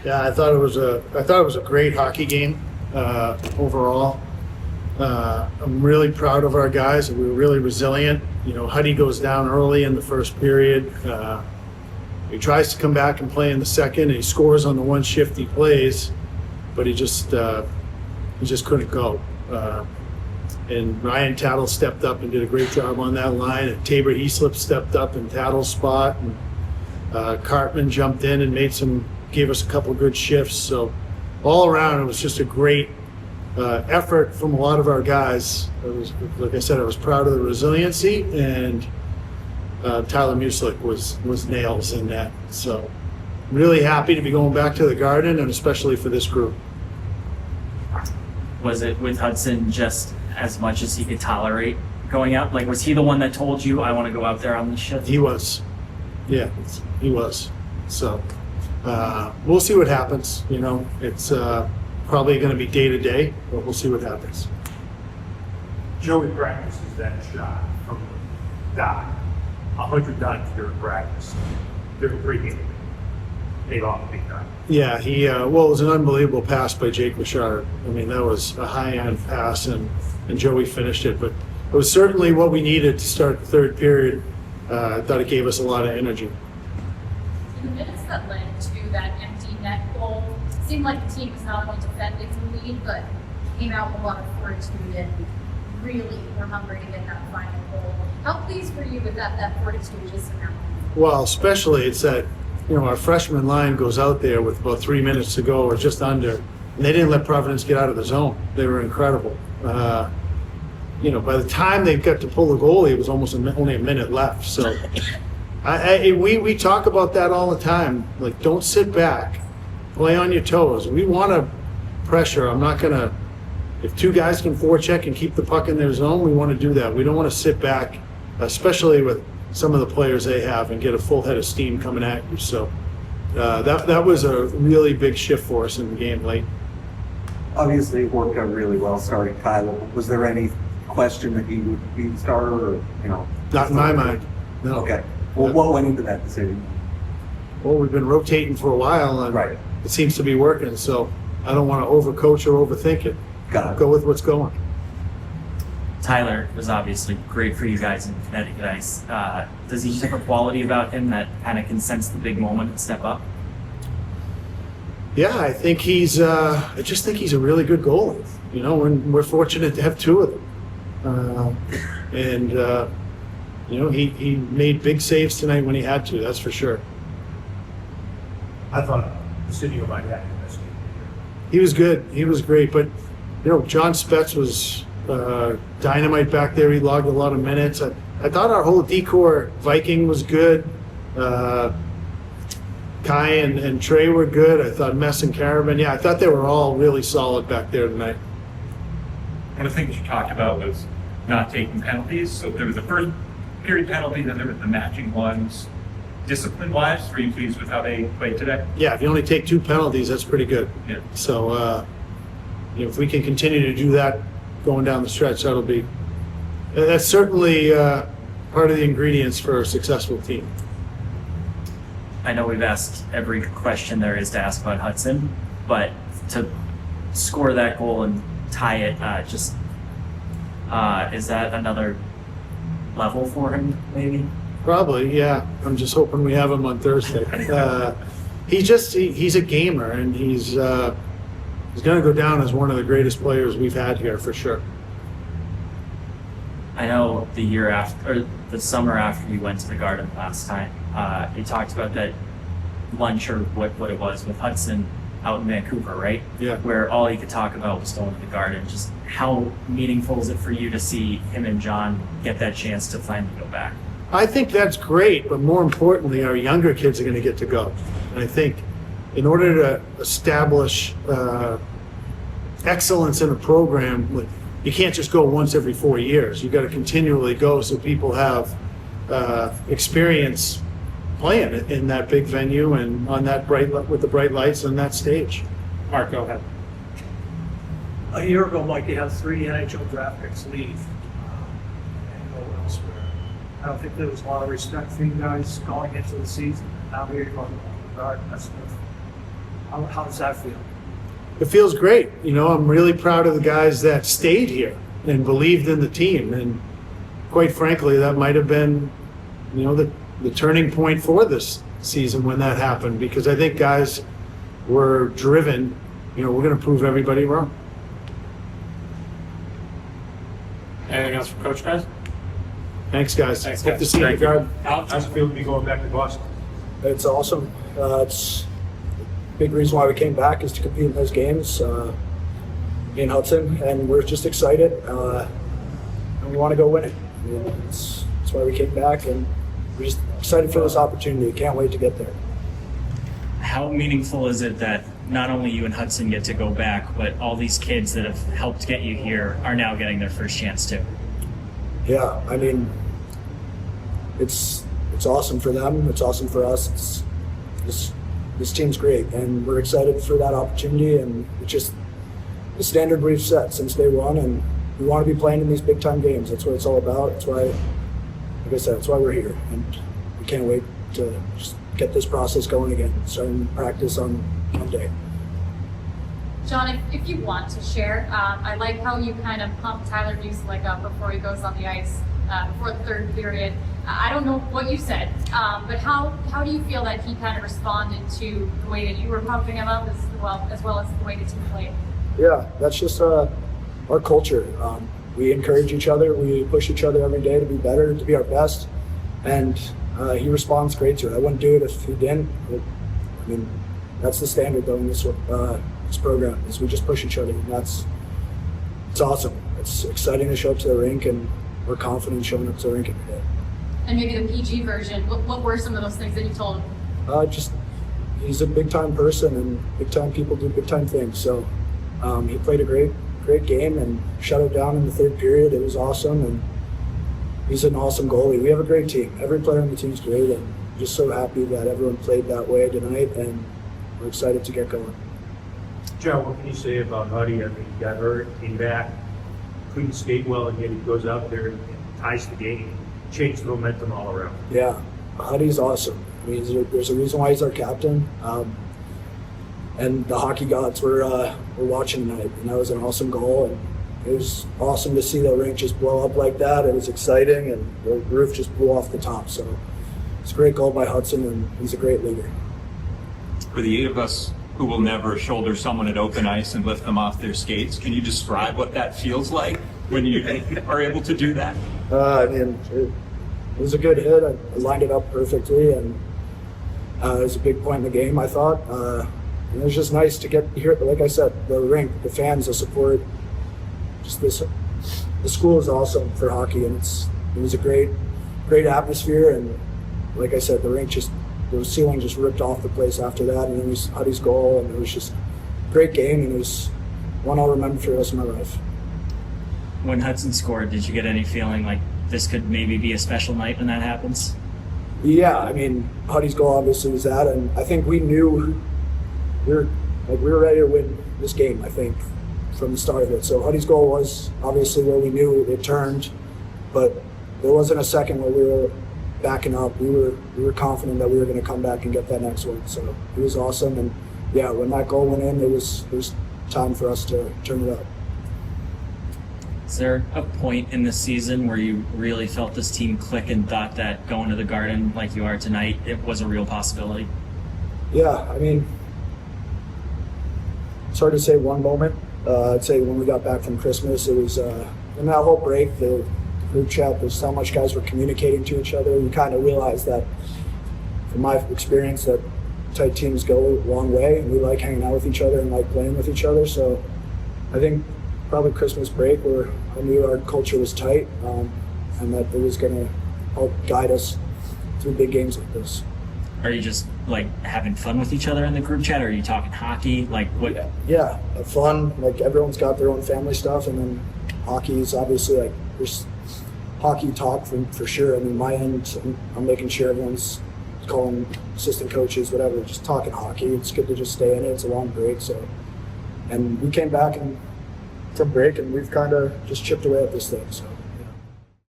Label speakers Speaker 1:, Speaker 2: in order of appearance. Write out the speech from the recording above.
Speaker 1: Yeah, I thought it was a great hockey game overall. I'm really proud of our guys. We were really resilient. You know, Huddy goes down early in the first period. He tries to come back and play in the second, and he scores on the one shift he plays, but he just couldn't go. And Ryan Tattle stepped up and did a great job on that line. And Tabor Heaslip stepped up in Tattle's spot, and Cartman jumped in and gave us a couple good shifts. So all around, it was just a great effort from a lot of our guys. Like I said, I was proud of the resiliency, and Tyler Muslik was nails in that. So really happy to be going back to the Garden, and especially for this group.
Speaker 2: Was it with Hudson just as much as he could tolerate going out? Like, was he the one that told you, I want to go out there on this shift?
Speaker 1: He was. Yeah, he was. So we'll see what happens. You know, it's probably going to be day to day, but we'll see what happens.
Speaker 3: Joey practices that shot from the dot 100 times during practice. They're freaking paid off big time.
Speaker 1: Yeah, it was an unbelievable pass by Jake Bouchard. I mean, that was a high-end pass, and Joey finished it. But it was certainly what we needed to start the third period. I thought it gave us a lot of energy.
Speaker 4: The minutes that led to that empty net goal seemed like the team was not only defending the lead, but came out with a lot of fortitude and really were hungry to get that final goal. How pleased were you with that fortitude just in that moment?
Speaker 1: Well, especially it's that, you know, our freshman line goes out there with about 3 minutes to go or just under, and they didn't let Providence get out of the zone. They were incredible. You know, by the time they got to pull the goalie, it was almost only a minute left. So we talk about that all the time. Like, don't sit back. Play on your toes. We want to pressure. I'm not going to – if two guys can forecheck and keep the puck in their zone, we want to do that. We don't want to sit back, especially with some of the players they have, and get a full head of steam coming at you. So that was a really big shift for us in the game late.
Speaker 5: Obviously, it worked out really well starting Tyler. Was there any question that he would be the starter, or, you know?
Speaker 1: Not in my mind, no.
Speaker 5: Okay. Well, what went into that decision?
Speaker 1: Well, we've been rotating for a while, and
Speaker 5: Right.
Speaker 1: It seems to be working, so I don't want to overcoach or overthink it.
Speaker 5: Got it.
Speaker 1: Go with what's going.
Speaker 2: Tyler was obviously great for you guys in Connecticut ice. Does he just have a quality about him that kind of can sense the big moment and step up?
Speaker 1: Yeah, I think I just think he's a really good goalie. You know, we're fortunate to have two of them. You know, he made big saves tonight when he had to, that's for sure.
Speaker 3: I thought the city might have the best game.
Speaker 1: He was good. He was great. But, you know, John Spetz was dynamite back there. He logged a lot of minutes. I thought our whole decor Viking was good. Kai and Trey were good. I thought Mess and Caravan. Yeah, I thought they were all really solid back there tonight.
Speaker 6: One of the things you talked about was not taking penalties. So there was the first period penalty, then there was the matching ones. Discipline-wise, were you pleased with how they played today?
Speaker 1: Yeah, if you only take two penalties, that's pretty good.
Speaker 6: Yeah.
Speaker 1: So, you know, if we can continue to do that going down the stretch, that's certainly part of the ingredients for a successful team.
Speaker 2: I know we've asked every question there is to ask about Hudson, but to score that goal and tie it, is that another level for him, maybe?
Speaker 1: Probably, yeah. I'm just hoping we have him on Thursday. He's a gamer, and he's going to go down as one of the greatest players we've had here for sure.
Speaker 2: I know the year after, or the summer after you went to the Garden last time, you talked about that lunch or what it was with Hudson out in Vancouver, right?
Speaker 1: Yeah.
Speaker 2: Where all he could talk about was going to the Garden. Just how meaningful is it for you to see him and John get that chance to finally go back?
Speaker 1: I think that's great, but more importantly, our younger kids are going to get to go. And I think in order to establish excellence in a program, you can't just go once every 4 years. You got to continually go so people have experience playing in that big venue and on that with the bright lights on that stage.
Speaker 3: Mark, go ahead.
Speaker 7: A year ago, Mike, you had 3 NHL draft picks leave and go elsewhere. I don't think there was a lot of respect for you guys going into the season. Now here you're going to the Garden. That's good. How does that feel?
Speaker 1: It feels great. I'm really proud of the guys that stayed here and believed in the team. And quite frankly, that might have been, the turning point for this season when that happened, because I think guys were driven, we're going to prove everybody wrong.
Speaker 8: Anything else from Coach, guys?
Speaker 1: Thanks, guys.
Speaker 8: Thanks,
Speaker 1: Hope
Speaker 8: guys.
Speaker 1: to see you,
Speaker 8: Thank you.
Speaker 1: guard.
Speaker 8: Alex?
Speaker 3: How's it feel to be going back to Boston?
Speaker 9: It's awesome. It's a big reason why we came back is to compete in those games in Hudson, and we're just excited and we want to go win it. That's why we came back, and we're just excited for this opportunity. Can't wait to get there.
Speaker 2: How meaningful is it that not only you and Hudson get to go back, but all these kids that have helped get you here are now getting their first chance too?
Speaker 9: Yeah, I mean, it's awesome for them. It's awesome for us. This team's great, and we're excited for that opportunity. And it's just the standard we've set since day one, and we want to be playing in these big time games. That's what it's all about. That's why, like I said, that's why we're here, and we can't wait to just get this process going again, starting practice on Monday.
Speaker 4: John, if you want to share, I like how you kind of pump Tyler Duselik up before he goes on the ice before the third period. I don't know what you said, but how do you feel that he kind of responded to the way that you were pumping him up as well as the way the team played?
Speaker 9: Yeah, that's just our culture. We encourage each other. We push each other every day to be better, to be our best, and he responds great to it. I wouldn't do it if he didn't. I mean, that's the standard though in this program, is we just push each other, and it's awesome. It's exciting to show up to the rink, and we're confident showing up to the rink every day.
Speaker 4: And maybe the PG version, what were some of those things that you told him?
Speaker 9: Just he's a big time person, and big time people do big time things. So he played a great game and shut it down in the third period. It was awesome, and he's an awesome goalie. We have a great team. Every player on the team is great, and I'm just so happy that everyone played that way tonight, and we're excited to get going.
Speaker 3: Joe, what can you say about Huddy? I mean, he got hurt, came back, couldn't skate well, and yet he goes out there and ties the game, changed the momentum all around.
Speaker 9: Yeah, Huddy's awesome. I mean, there's a reason why he's our captain. And the hockey gods were watching tonight, and that was an awesome goal. And it was awesome to see the rink just blow up like that. It was exciting, and the roof just blew off the top. So it's a great goal by Hudson, and he's a great leader.
Speaker 10: For the eight of us who will never shoulder someone at open ice and lift them off their skates, can you describe what that feels like when you are able to do that?
Speaker 9: I mean, it was a good hit. I lined it up perfectly, and it was a big point in the game, I thought. And it was just nice to get here. Like I said, the rink, the fans, the support. Just the school is awesome for hockey, and it was a great atmosphere. And like I said, the rink the ceiling just ripped off the place after that, and it was Huddy's goal, and it was just a great game, and it was one I'll remember for the rest of my life.
Speaker 2: When Hudson scored, did you get any feeling like this could maybe be a special night when that happens?
Speaker 9: Yeah, I mean, Huddy's goal obviously was that, and I think we knew we were ready to win this game, I think, from the start of it. So Huddy's goal was obviously where we knew it turned, but there wasn't a second where we were backing up. We were confident that we were going to come back and get that next one. So it was awesome, and yeah, when that goal went in, it was time for us to turn it up.
Speaker 2: Is there a point in this season where you really felt this team click and thought that going to the Garden like you are tonight, it was a real possibility?
Speaker 9: Yeah, I mean, it's hard to say one moment. I'd say when we got back from Christmas, it was in that whole break, the group chat, there's how much guys were communicating to each other. You kind of realize that, from my experience, that tight teams go a long way, and we like hanging out with each other and like playing with each other. So I think probably Christmas break, where I knew our culture was tight, and that it was going to help guide us through big games like this.
Speaker 2: Are you just like having fun with each other in the group chat, or are you talking hockey? Like what?
Speaker 9: Yeah, fun. Like everyone's got their own family stuff, and then hockey is obviously like there's hockey talk for sure. I mean, my end, I'm making sure everyone's calling assistant coaches, whatever, just talking hockey. It's good to just stay in it. It's a long break, so. And we came back from break, and we've kind of just chipped away at this thing. So